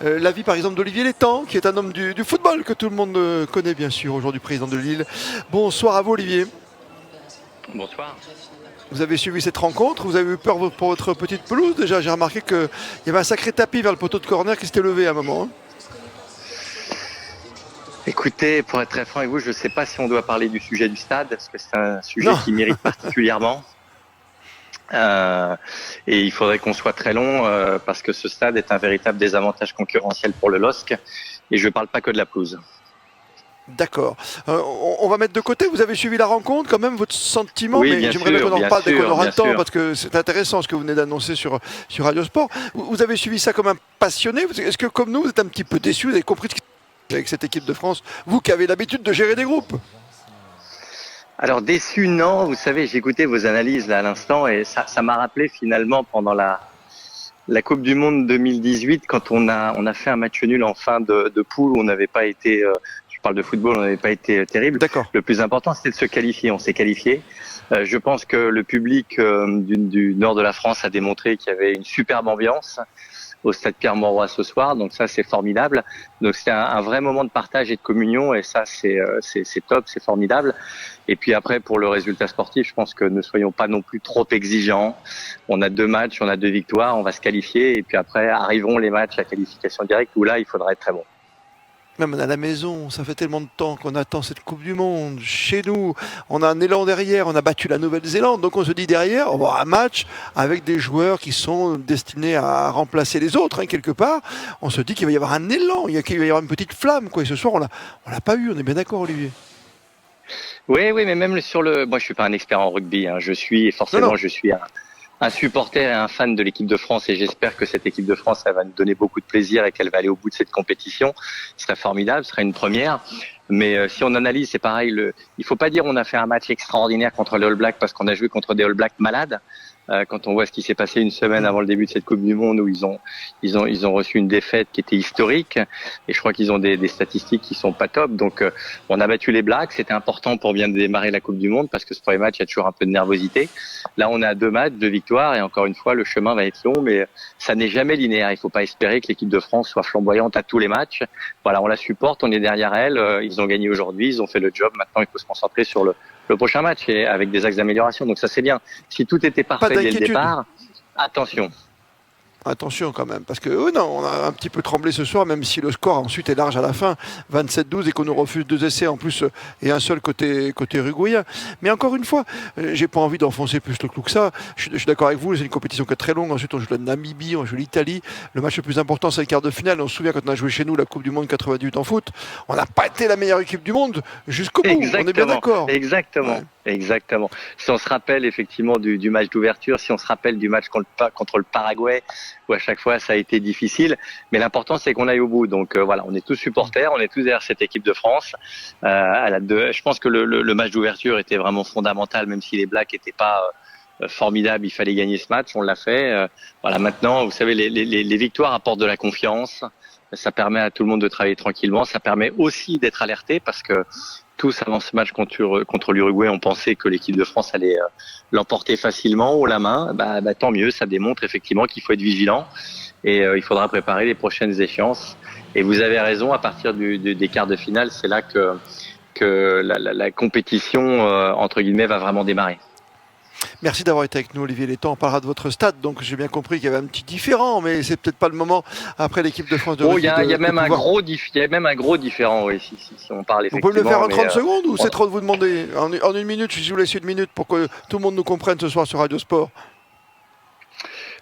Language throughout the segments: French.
l'avis par exemple d'Olivier Létang, qui est un homme du football que tout le monde connaît bien sûr, aujourd'hui président de Lille. Bonsoir à vous Olivier. Bonsoir. Vous avez suivi cette rencontre, vous avez eu peur pour votre petite pelouse déjà. J'ai remarqué qu'il y avait un sacré tapis vers le poteau de corner qui s'était levé à un moment. Hein. Écoutez, pour être très franc avec vous, je ne sais pas si on doit parler du sujet du stade, parce que c'est un sujet qui mérite particulièrement. Et il faudrait qu'on soit très long, parce que ce stade est un véritable désavantage concurrentiel pour le LOSC. Et je ne parle pas que de la pelouse. D'accord. On va mettre de côté, vous avez suivi la rencontre, quand même, votre sentiment, oui, mais j'aimerais bien qu'on en parle dès qu'on aura le temps, sûr. parce que c'est intéressant ce que vous venez d'annoncer sur Radio Sport. Vous avez suivi ça comme un passionné. Est-ce que, comme nous, vous êtes un petit peu déçu, vous avez compris ce qui se passe avec cette équipe de France, vous qui avez l'habitude de gérer des groupes? Alors déçu, non. Vous savez, j'ai écouté vos analyses là à l'instant, et ça m'a rappelé finalement pendant la Coupe du Monde 2018, quand on a fait un match nul en fin de poule où on n'avait pas été, je parle de football, on n'avait pas été terrible. D'accord. Le plus important, c'était de se qualifier. On s'est qualifié. Je pense que le public du nord de la France a démontré qu'il y avait une superbe ambiance au stade Pierre-Mauroy ce soir, donc ça c'est formidable. Donc c'était un vrai moment de partage et de communion, et ça c'est top, c'est formidable. Et puis après, pour le résultat sportif, je pense que ne soyons pas non plus trop exigeants. On a 2 matchs, on a 2 victoires, on va se qualifier, et puis après arriveront les matchs à qualification directe où là il faudra être très bon. Même à la maison, ça fait tellement de temps qu'on attend cette Coupe du Monde. Chez nous, on a un élan derrière, on a battu la Nouvelle-Zélande. Donc on se dit derrière, on va avoir un match avec des joueurs qui sont destinés à remplacer les autres, hein, quelque part. On se dit qu'il va y avoir un élan, qu'il va y avoir une petite flamme. Quoi. Et ce soir, on l'a pas eu, on est bien d'accord, Olivier. Oui, mais même sur moi je suis pas un expert en rugby, hein. Je suis un supporter et un fan de l'équipe de France, et j'espère que cette équipe de France, elle va nous donner beaucoup de plaisir et qu'elle va aller au bout de cette compétition. Ce serait formidable, ce serait une première. Mais si on analyse, c'est pareil. Il faut pas dire on a fait un match extraordinaire contre les All Blacks parce qu'on a joué contre des All Blacks malades. Quand on voit ce qui s'est passé une semaine avant le début de cette Coupe du Monde, où ils ont reçu une défaite qui était historique, et je crois qu'ils ont des statistiques qui sont pas top. Donc on a battu les Blacks, c'était important pour bien démarrer la Coupe du Monde, parce que ce premier match, il y a toujours un peu de nervosité. Là on a 2 matchs, 2 victoires, et encore une fois le chemin va être long, mais ça n'est jamais linéaire. Il faut pas espérer que l'équipe de France soit flamboyante à tous les matchs. Voilà, on la supporte, on est derrière elle. Ils ont gagné aujourd'hui, ils ont fait le job. Maintenant il faut se concentrer sur le prochain match, et avec des axes d'amélioration. Donc ça c'est bien. Si tout était parfait dès le départ, attention. Attention quand même, parce que non, on a un petit peu tremblé ce soir, même si le score ensuite est large à la fin, 27-12, et qu'on nous refuse 2 essais en plus, et un seul côté uruguayen. Mais encore une fois, j'ai pas envie d'enfoncer plus le clou que ça. Je suis d'accord avec vous, c'est une compétition qui est très longue. Ensuite on joue la Namibie, on joue l'Italie. Le match le plus important, c'est le quart de finale. On se souvient quand on a joué chez nous la Coupe du Monde 98 en foot, on n'a pas été la meilleure équipe du monde jusqu'au bout. Exactement, on est bien d'accord. Exactement. Si on se rappelle effectivement du match d'ouverture, si on se rappelle du match contre le Paraguay, où à chaque fois ça a été difficile, mais l'important c'est qu'on aille au bout. Donc voilà, on est tous supporters, on est tous derrière cette équipe de France. Je pense que le match d'ouverture était vraiment fondamental, même si les Blacks n'étaient pas formidables, il fallait gagner ce match, on l'a fait. Voilà, maintenant, vous savez, les victoires apportent de la confiance. Ça permet à tout le monde de travailler tranquillement. Ça permet aussi d'être alerté, parce que tous, avant ce match contre l'Uruguay, on pensait que l'équipe de France allait l'emporter facilement haut la main. Tant mieux, ça démontre effectivement qu'il faut être vigilant, et il faudra préparer les prochaines échéances. Et vous avez raison, à partir des quarts de finale, c'est là que la compétition, entre guillemets, va vraiment démarrer. Merci d'avoir été avec nous, Olivier Létang. On parlera de votre stade, donc j'ai bien compris qu'il y avait un petit différent, mais c'est peut-être pas le moment après l'équipe de France de rugby. Il y a même un gros différent, oui, si on parle effectivement. Vous pouvez me le faire en 30 secondes, ou c'est trop de vous demander en 1 minute? Je vous laisse 1 minute pour que tout le monde nous comprenne ce soir sur Radio Sport.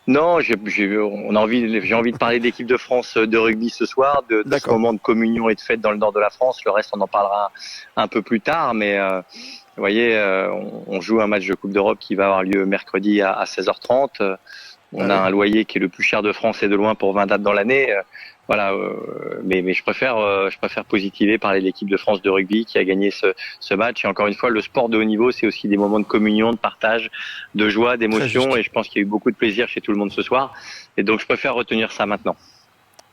Non, j'ai envie de parler de l'équipe de France de rugby ce soir, de ce moment de communion et de fête dans le nord de la France. Le reste, on en parlera un peu plus tard, mais vous voyez, on joue un match de Coupe d'Europe qui va avoir lieu mercredi à 16h30. On a un loyer qui est le plus cher de France et de loin pour 20 dates dans l'année. Voilà, mais je préfère positiver, parler de l'équipe de France de rugby qui a gagné ce match. Et encore une fois, le sport de haut niveau, c'est aussi des moments de communion, de partage, de joie, d'émotion. Et je pense qu'il y a eu beaucoup de plaisir chez tout le monde ce soir. Et donc, je préfère retenir ça maintenant.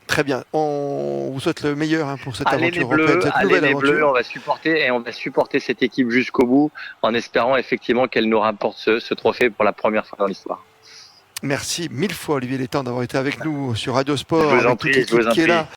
Très bien. On vous souhaite le meilleur pour cette aventure européenne, cette nouvelle aventure. Bleus, on va supporter cette équipe jusqu'au bout, en espérant effectivement qu'elle nous rapporte ce trophée pour la première fois dans l'histoire. Merci mille fois Olivier Létang d'avoir été avec nous sur Radio Sport, Je vous en avec toute prie, je vous l'équipe en qui est prie. là.